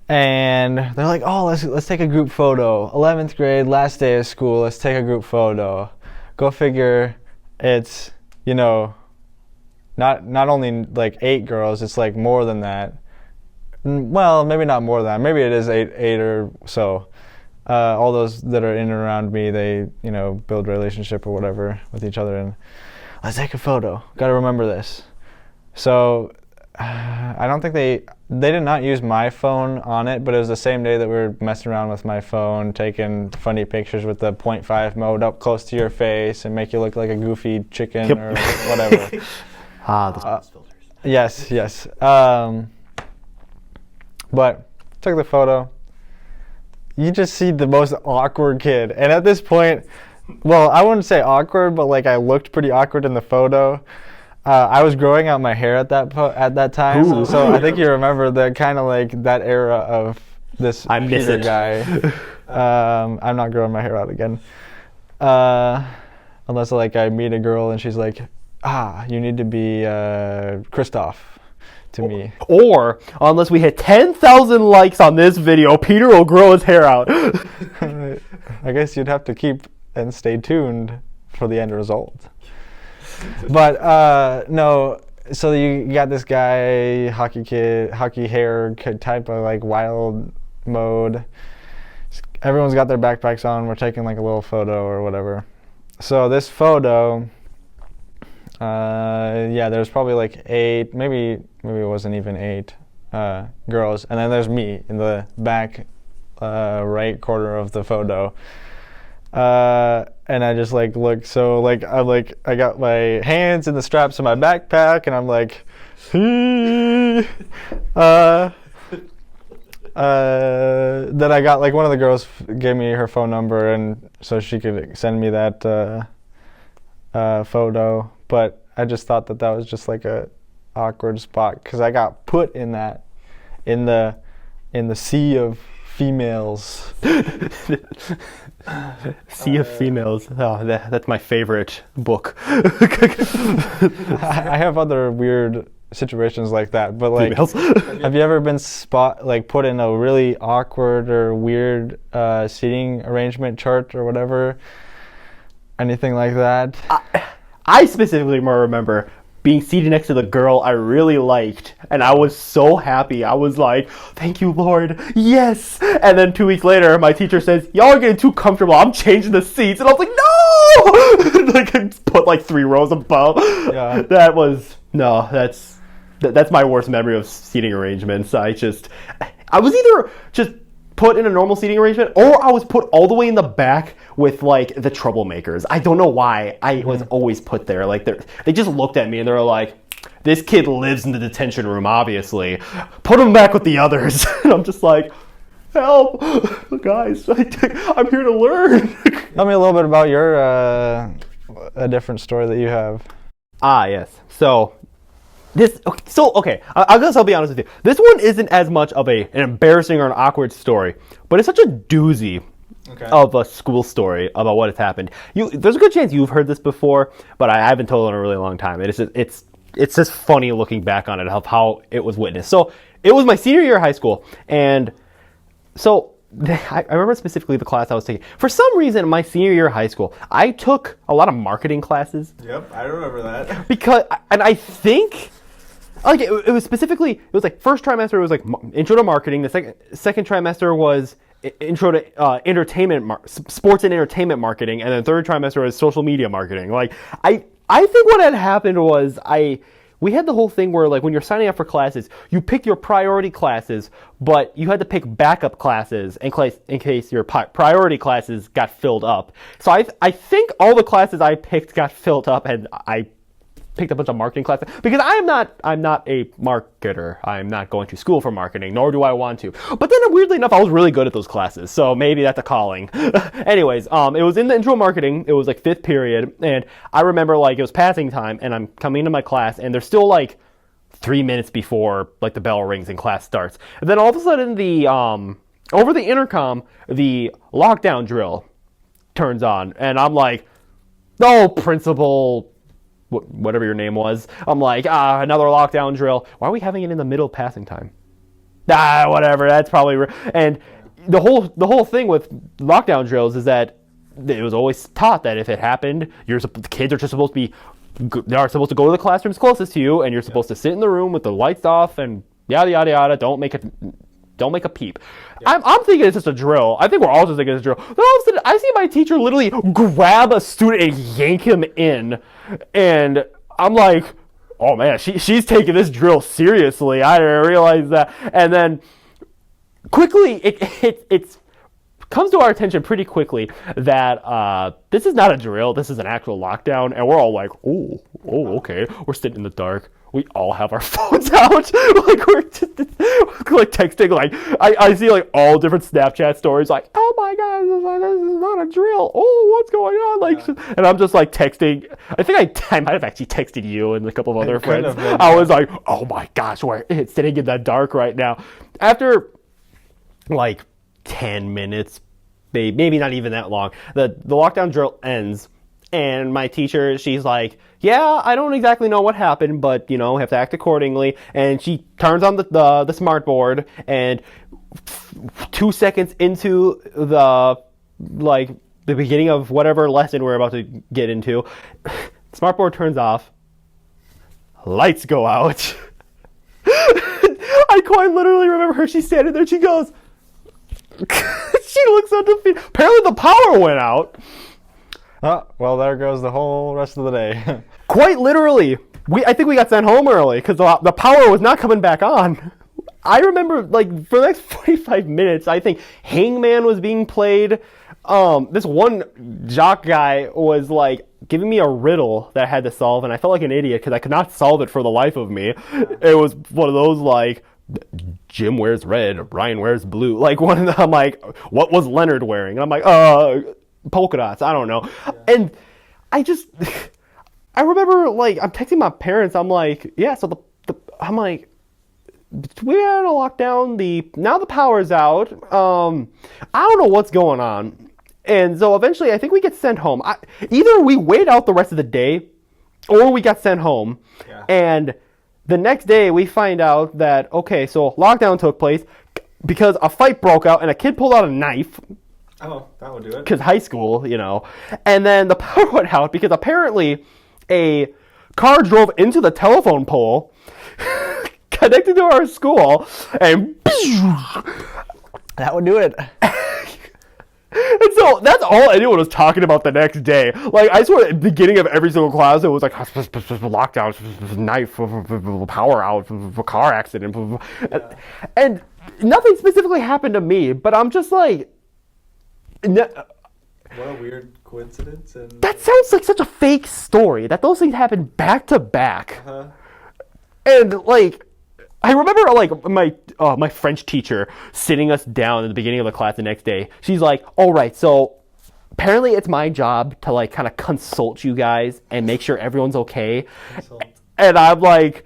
And they're like, "Oh, let's take a group photo. 11th grade, last day of school. Let's take a group photo." Go figure. It's not only like 8 girls. It's like more than that. Well, maybe not more than that. Maybe it is eight or so. All those that are in and around me, they build relationship or whatever with each other, and let's take a photo. Got to remember this. So I don't think they did not use my phone on it, but it was the same day that we were messing around with my phone, taking funny pictures with the 0.5 mode up close to your face and make you look like a goofy chicken or whatever. The filters. Yes. But took the photo. You just see the most awkward kid, and at this point, well, I wouldn't say awkward, but like I looked pretty awkward in the photo. I was growing out my hair at that time. Ooh. So I think you remember the kind of like that era of this Peter guy. I'm not growing my hair out again, unless like I meet a girl and she's like, you need to be Christoph to me. Or unless we hit 10,000 likes on this video, Peter will grow his hair out. I guess you'd have to keep and stay tuned for the end result. But no, so you got this guy, hockey hair type of like wild mode. Everyone's got their backpacks on. We're taking like a little photo or whatever. So this photo, there's probably like 8, maybe it wasn't even 8 girls, and then there's me in the back right corner of the photo. And I just like look so like I got my hands in the straps of my backpack, and I'm like, then I got like one of the girls gave me her phone number, and so she could send me that photo. But I just thought that was just like a awkward spot because I got put in the sea of females. Sea of Females. Oh, that's my favorite book. I have other weird situations like that, but like, have you ever been put in a really awkward or weird seating arrangement chart or whatever? Anything like that? I specifically remember being seated next to the girl I really liked, and I was so happy. I was like, "Thank you, Lord, yes!" And then 2 weeks later, my teacher says, "Y'all are getting too comfortable. I'm changing the seats." And I was like, "No!" Like, I put like 3 rows above. Yeah. That's my worst memory of seating arrangements. I was either just put in a normal seating arrangement, or I was put all the way in the back with like the troublemakers. I don't know why I was always put there. Like they just looked at me and they were like, "This kid lives in the detention room, obviously. Put him back with the others." And I'm just like, "Help, guys! I'm here to learn." Tell me a little bit about your a different story that you have. Yes. So. I guess I'll be honest with you. This one isn't as much of an embarrassing or an awkward story, but it's such a doozy of a school story about what has happened. There's a good chance you've heard this before, but I haven't told it in a really long time. It's just funny looking back on it of how it was witnessed. So it was my senior year of high school, and so I remember specifically the class I was taking. For some reason, my senior year of high school, I took a lot of marketing classes. Yep, I remember that. And I think. Like it was like first trimester was like intro to marketing. The second trimester was intro to sports and entertainment marketing, and then third trimester was social media marketing. Like I think what had happened was we had the whole thing where like when you're signing up for classes, you pick your priority classes, but you had to pick backup classes in case your priority classes got filled up. So I think all the classes I picked got filled up, and I picked a bunch of marketing classes because I'm not a marketer. I'm not going to school for marketing, nor do I want to. But then weirdly enough, I was really good at those classes, so maybe that's a calling. Anyways, it was in the intro marketing. It was like 5th period, and I remember like it was passing time, and I'm coming into my class, and there's still like 3 minutes before like the bell rings and class starts. And then all of a sudden the over the intercom, the lockdown drill turns on, and I'm like, "Oh, principal, whatever your name was." I'm like, another lockdown drill. Why are we having it in the middle of passing time? Whatever. That's probably and the whole thing with lockdown drills is that it was always taught that if it happened, the kids are just supposed to be. They are supposed to go to the classrooms closest to you, and you're supposed to sit in the room with the lights off and yada yada yada. Don't make a peep. Yeah. I'm thinking it's just a drill. I think we're all just thinking it's a drill. Then all of a sudden, I see my teacher literally grab a student and yank him in, and I'm like, oh man, she's taking this drill seriously. I didn't realize that. And then quickly, it's comes to our attention pretty quickly that this is not a drill. This is an actual lockdown, and we're all like, oh, okay. We're sitting in the dark. We all have our phones out. Like we're just, like texting. Like I see like all different Snapchat stories. Like, oh my god, this is not a drill. Oh, what's going on? Like, and I'm just like texting. I think I might have actually texted you and a couple of other friends. I was like, oh my gosh, we're sitting in the dark right now. After like 10 minutes, maybe not even that long, the lockdown drill ends, and my teacher, she's like, yeah, I don't exactly know what happened, but have to act accordingly. And she turns on the smart board, and 2 seconds into the beginning of whatever lesson we're about to get into, smart board turns off, lights go out. I quite literally remember her. She's standing there. She goes. She looks undefeated. Apparently the power went out. Oh, well, there goes the whole rest of the day. Quite literally. I think we got sent home early because the power was not coming back on. I remember, like, for the next 45 minutes, I think Hangman was being played. This one jock guy was, like, giving me a riddle that I had to solve, and I felt like an idiot because I could not solve it for the life of me. It was one of those, like, Jim wears red, Ryan wears blue. Like, one of them, I'm like, what was Leonard wearing? And I'm like, polka dots, I don't know. Yeah. And I remember, like, I'm texting my parents, I'm like, yeah, so I'm like, we had to lock down now the power's out. I don't know what's going on. And so eventually I think we get sent home. Either we wait out the rest of the day or we got sent home. Yeah. And the next day we find out that, okay, so lockdown took place because a fight broke out and a kid pulled out a knife. Oh, that would do it. Because high school, And then the power went out because apparently a car drove into the telephone pole connected to our school, and that would do it. And so that's all anyone was talking about the next day. Like, I swear at the beginning of every single class, it was like lockdown, knife, power out, car accident. Yeah. And nothing specifically happened to me, but I'm just like... What a weird coincidence. That sounds like such a fake story, that those things happen back to back. Uh-huh. And, like... I remember, like, my French teacher sitting us down at the beginning of the class the next day. She's like, all right, so apparently it's my job to, like, kind of consult you guys and make sure everyone's okay. And I'm like,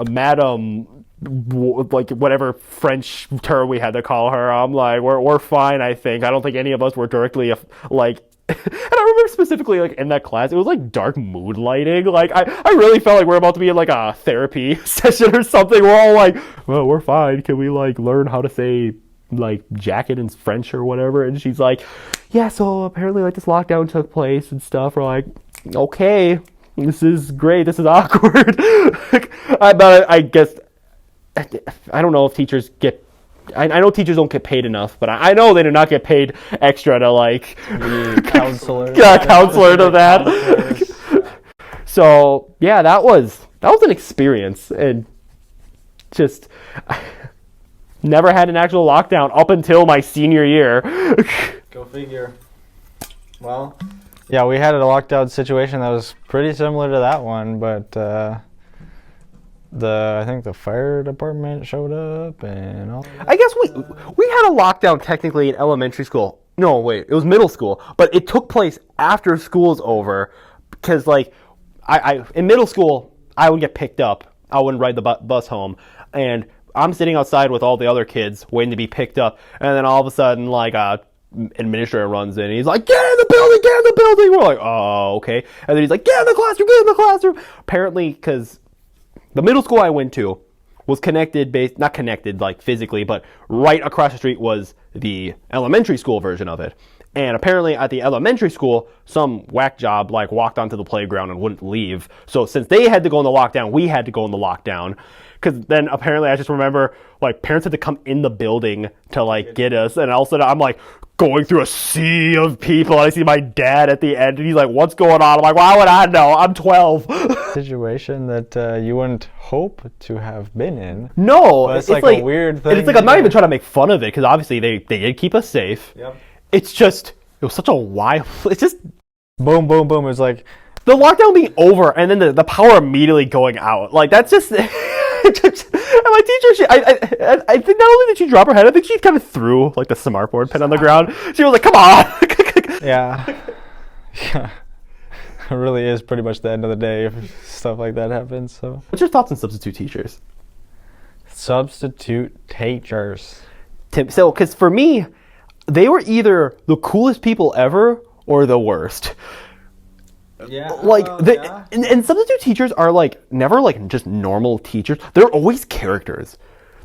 madam, like, whatever French term we had to call her, I'm like, we're fine, I think. I don't think any of us were directly, like... And I remember specifically, like, in that class, it was, like, dark mood lighting. Like, I really felt like we're about to be in, like, a therapy session or something. We're all like, well, we're fine. Can we, like, learn how to say, like, jacket in French or whatever? And she's like, yeah, so apparently, like, this lockdown took place and stuff. We're like, okay, this is great. This is awkward. But I guess, I don't know if teachers get... I know teachers don't get paid enough, but I know they do not get paid extra to, like... counselor. Counselor to that. So, yeah, that was an experience. And just... never had an actual lockdown up until my senior year. Go figure. Well, Yeah, we had a lockdown situation that was pretty similar to that one, but I think the fire department showed up and all. I guess we had a lockdown technically in elementary school. No, wait, it was middle school, but it took place after school's over because like I in middle school I would get picked up. I wouldn't ride the bus home, and I'm sitting outside with all the other kids waiting to be picked up, and then all of a sudden like administrator runs in and he's like, get in the building, get in the building. We're like, oh, okay. And then he's like, get in the classroom, get in the classroom. Apparently, because the middle school I went to was not connected like physically, but right across the street was the elementary school version of it. And apparently at the elementary school, some whack job like walked onto the playground and wouldn't leave. So since they had to go in the lockdown, we had to go in the lockdown. Because then apparently I just remember like parents had to come in the building to like get us. And all of a sudden I'm like going through a sea of people. And I see my dad at the end and he's like, what's going on? I'm like, why would I know? I'm 12. Situation that you wouldn't hope to have been in. No. But it's like a weird thing. It's like I'm not even trying to make fun of it because obviously they did keep us safe. Yep. It's just, it was such a wild, it's just. Boom, boom, boom. It was like. The lockdown being over and then the power immediately going out. Like that's just. And my teacher, I think not only did she drop her head, I think she kind of threw like the smartboard pen on the ground. She was like, "Come on!" Yeah, yeah. It really is pretty much the end of the day if stuff like that happens. So, what's your thoughts on substitute teachers? Substitute teachers. Tim, so because for me, they were either the coolest people ever or the worst. Yeah. Like and substitute teachers are like never like just normal teachers. They're always characters.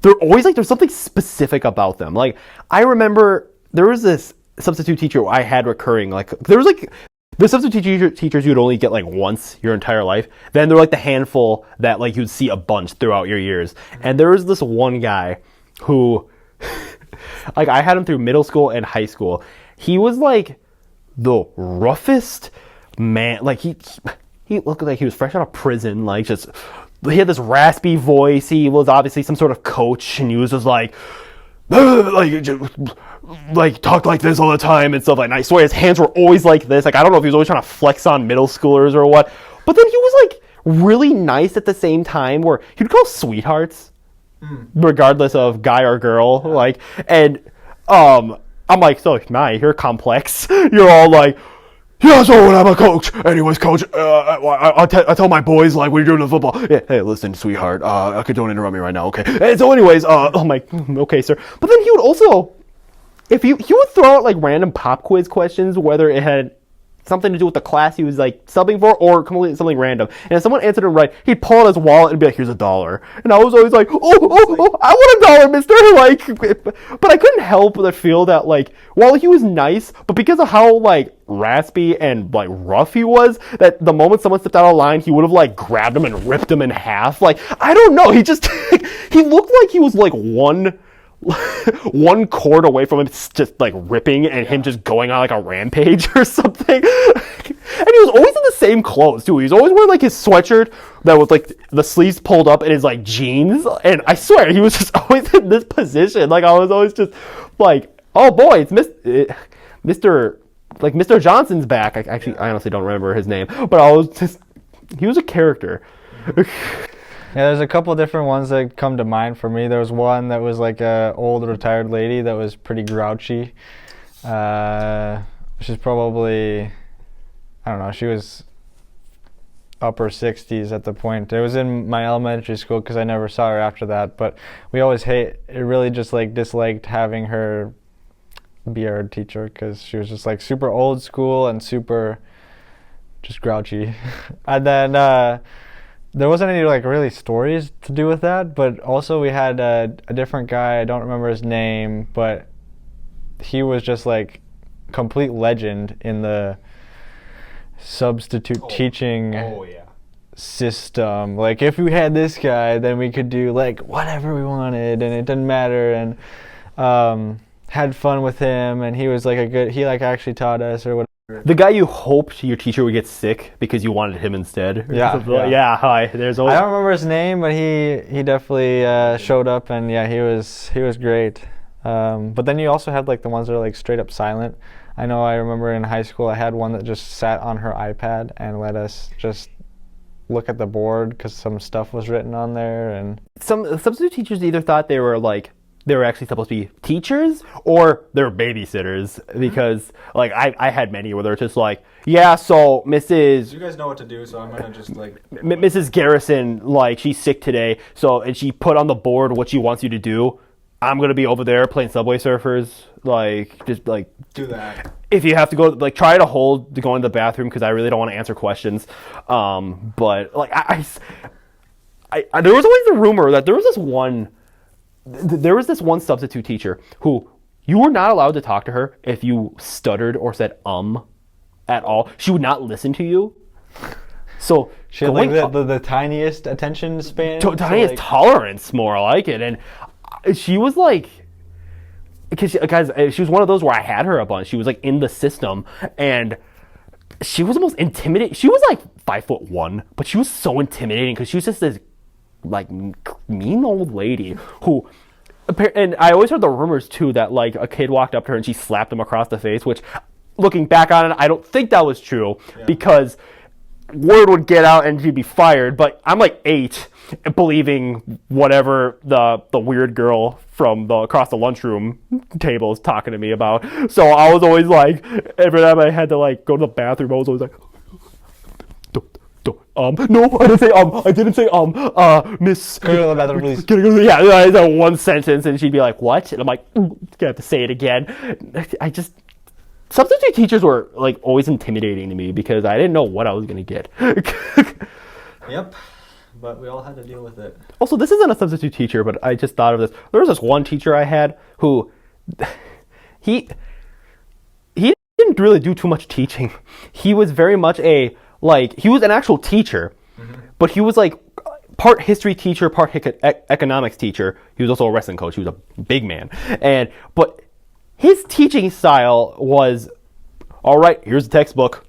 They're always like there's something specific about them. Like I remember there was this substitute teacher I had recurring. Like there was like the substitute teachers you'd only get like once your entire life. Then there were like the handful that like you'd see a bunch throughout your years. And there was this one guy who like I had him through middle school and high school. He was like the roughest man. Like he looked like he was fresh out of prison. Like just he had this raspy voice. He was obviously some sort of coach, and he was just like talked like this all the time and stuff. Like, and I swear his hands were always like this. Like I don't know if he was always trying to flex on middle schoolers or what. But then he was like really nice at the same time, where he'd call sweethearts, regardless of guy or girl. Yeah. Like and I'm like, so you're complex. You're all like. Yeah, so when I'm a coach, anyways, coach, I tell my boys, like, what are you doing in football? Yeah, hey, listen, sweetheart, okay, don't interrupt me right now, okay? And so anyways, I'm like, okay, sir. But then he would also, he would throw out, like, random pop quiz questions, whether it had something to do with the class he was, like, subbing for, or completely something random. And if someone answered him right, he'd pull out his wallet and be like, here's $1. And I was always like, oh, I want $1, mister! Like, but I couldn't help but feel that, like, while he was nice, but because of how, like, raspy and, like, rough he was, that the moment someone stepped out of line, he would have, like, grabbed him and ripped him in half. Like, I don't know, he just, he looked like he was, like, one cord away from him just like ripping and him just going on like a rampage or something. And he was always in the same clothes too. He was always wearing like his sweatshirt that was like the sleeves pulled up and his like jeans, and I swear he was just always in this position. Like I was always just like, oh boy, it's Mr. Johnson's back. I honestly don't remember his name, but he was a character. Yeah, there's a couple different ones that come to mind for me. There was one that was like a old retired lady that was pretty grouchy. She's probably, I don't know, she was upper 60s at the point. It was in my elementary school because I never saw her after that. But we always really just like disliked having her be our teacher because she was just like super old school and super just grouchy. And then there wasn't any like really stories to do with that, but also we had a different guy, I don't remember his name, but he was just like complete legend in the substitute teaching system. Like if we had this guy, then we could do like whatever we wanted and it didn't matter, and had fun with him, and he was like he like actually taught us or whatever. The guy you hoped your teacher would get sick because you wanted him instead. Yeah. Hi. There's always. I don't remember his name, but he definitely showed up, and yeah, he was great. But then you also had like the ones that are like straight up silent. I know I remember in high school I had one that just sat on her iPad and let us just look at the board because some stuff was written on there. And Some substitute teachers either thought they were actually supposed to be teachers or they're babysitters, because like I had many where they're just like, yeah, so Mrs. you guys know what to do, so I'm gonna just like Mrs. Garrison, like, she's sick today, so, and she put on the board what she wants you to do. I'm gonna be over there playing Subway Surfers, like, just like, do that. if you have to go, like, try to hold to go in the bathroom because I really don't want to answer questions. But like I there was always the rumor that there was this one substitute teacher who you were not allowed to talk to her if you stuttered or said at all. She would not listen to you. So she had like the tiniest attention span, tiniest tolerance, more like it. And she was like, because she was one of those where I had her a bunch. She was like in the system, and she was the most intimidating. She was like 5'1", but she was so intimidating because she was just this like mean old lady who, and I always heard the rumors too that like a kid walked up to her and she slapped him across the face, which looking back on it, I don't think that was true, because word would get out and she'd be fired. But I'm like 8 believing whatever the weird girl from across the lunchroom table is talking to me about. So I was always like, every time I had to like go to the bathroom, I was always like, no, I didn't say, Miss. Go to the bathroom, please. Yeah, that one sentence, and she'd be like, what? And I'm like, gonna have to say it again. Substitute teachers were like always intimidating to me because I didn't know what I was gonna get. Yep, but we all had to deal with it. Also, this isn't a substitute teacher, but I just thought of this. There was this one teacher I had who, he didn't really do too much teaching. He was very much he was an actual teacher, but he was like part history teacher, part economics teacher. He was also a wrestling coach. He was a big man. But his teaching style was, all right, here's the textbook.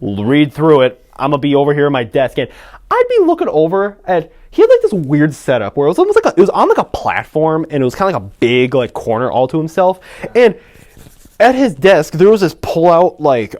Read through it. I'm going to be over here at my desk. And I'd be looking over at, he had like this weird setup where it was almost like it was on like a platform, and it was kind of like a big like corner all to himself. And at his desk, there was this pull-out like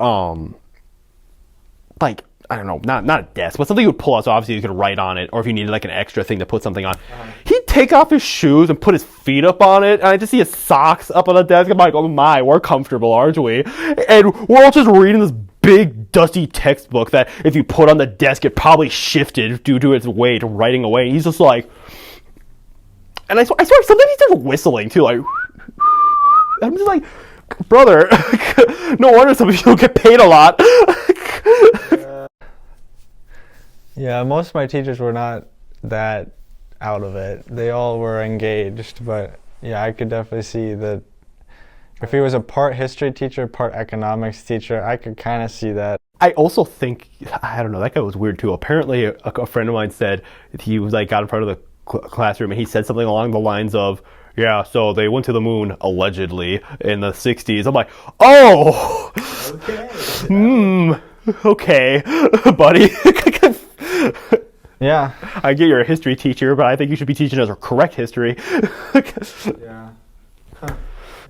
I don't know, not a desk, but something you would pull out so obviously you could write on it, or if you needed like an extra thing to put something on. He'd take off his shoes and put his feet up on it, and I just see his socks up on the desk. I'm like, oh my, we're comfortable, aren't we? And we're all just reading this big dusty textbook that if you put on the desk, it probably shifted due to its weight writing away. And he's just like, and I swear sometimes he's just whistling too, like, I'm just like, brother, no wonder some people get paid a lot. Yeah, most of my teachers were not that out of it. They all were engaged, but yeah, I could definitely see that if he was a part history teacher, part economics teacher, I could kind of see that. I also think, I don't know, that guy was weird too. Apparently, a friend of mine said he was like got in front of the classroom and he said something along the lines of, yeah, so they went to the moon allegedly in the 60s. I'm like, oh, okay, buddy. Yeah. I get you're a history teacher, but I think you should be teaching us correct history. Yeah.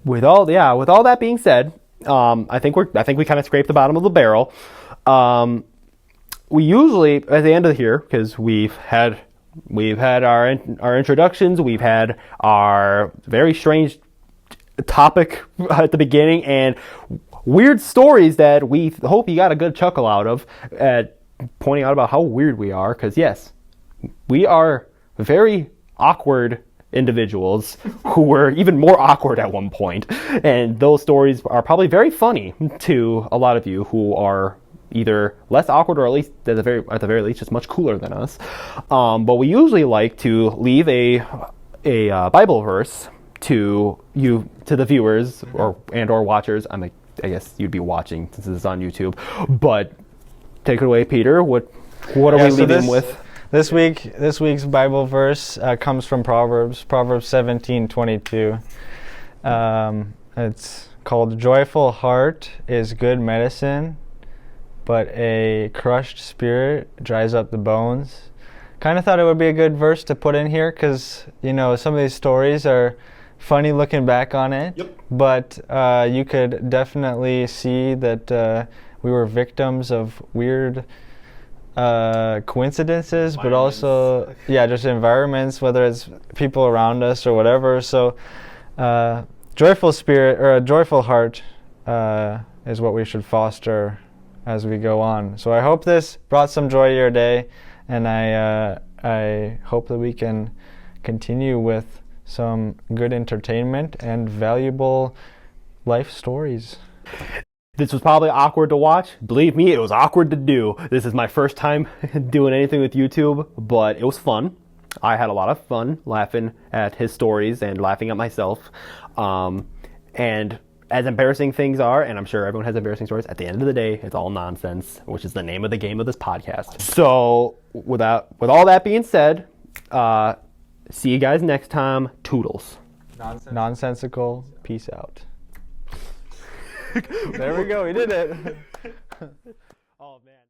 With all that being said, I think we kind of scraped the bottom of the barrel. We usually at the end of the year, because we've had our introductions, we've had our very strange topic at the beginning, and weird stories that we hope you got a good chuckle out of at pointing out about how weird we are, because yes, we are very awkward individuals who were even more awkward at one point, and those stories are probably very funny to a lot of you who are either less awkward or at least at the very least just much cooler than us. But we usually like to leave a Bible verse to the viewers or watchers. I guess you'd be watching since this is on YouTube, but take it away, Peter. What are we leaving with? This week's Bible verse comes from Proverbs 17:22. It's called, "Joyful heart is good medicine, but a crushed spirit dries up the bones." Kind of thought it would be a good verse to put in here because, some of these stories are funny looking back on it. Yep. But you could definitely see that we were victims of weird coincidences, but also just environments, whether it's people around us or whatever. So joyful spirit or a joyful heart is what we should foster as we go on. So I hope this brought some joy to your day, and I hope that we can continue with some good entertainment and valuable life stories. This was probably awkward to watch. Believe me, it was awkward to do. This is my first time doing anything with YouTube, but it was fun. I had a lot of fun laughing at his stories and laughing at myself. And as embarrassing things are, and I'm sure everyone has embarrassing stories, at the end of the day, it's all nonsense, which is the name of the game of this podcast. So with all that being said, see you guys next time. Toodles. Nonsensical. Peace out. There we go. We did it. Oh, man.